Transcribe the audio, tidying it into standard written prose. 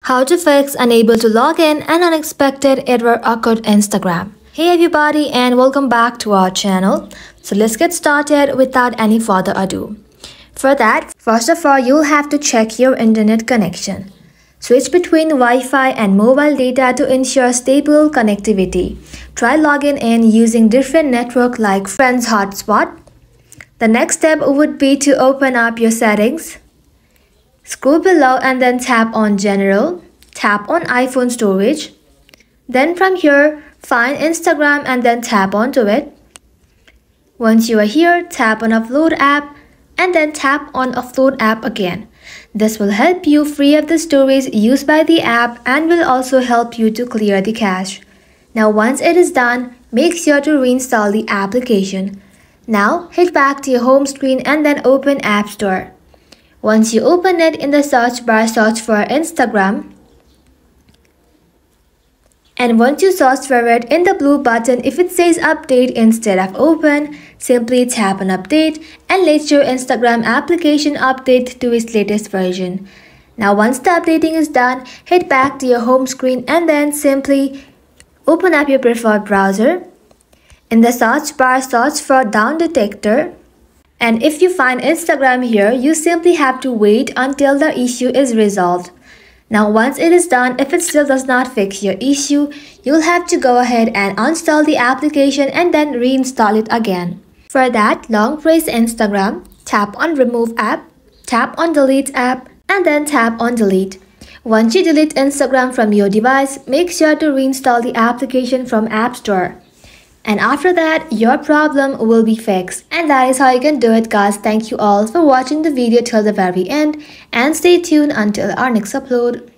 How to fix unable to log in and unexpected error occurred Instagram. Hey everybody and welcome back to our channel. So let's get started without any further ado. For that, first of all, you'll have to check your internet connection. Switch between Wi-Fi and mobile data to ensure stable connectivity. Try logging in using different network like Friends Hotspot. The next step would be to open up your settings. Scroll below and then tap on General. Tap on iPhone storage. Then from here, find Instagram and then tap onto it. Once you are here, tap on Upload app and then tap on Upload app again. This will help you free up the stories used by the app and will also help you to clear the cache. Now once it is done, make sure to reinstall the application. Now head back to your home screen and then open App Store. Once you open it, in the search bar, search for Instagram. And once you search for it, in the blue button, if it says update instead of open, simply tap on update and let your Instagram application update to its latest version. Now once the updating is done, head back to your home screen and then simply open up your preferred browser. In the search bar, search for Down Detector. And if you find Instagram here, you simply have to wait until the issue is resolved. Now once it is done, if it still does not fix your issue, you'll have to go ahead and uninstall the application and then reinstall it again. For that, long press Instagram, tap on Remove app, tap on Delete app, and then tap on Delete. Once you delete Instagram from your device, make sure to reinstall the application from App Store. And after that, your problem will be fixed. And that is how you can do it, guys. Thank you all for watching the video till the very end and stay tuned until our next upload.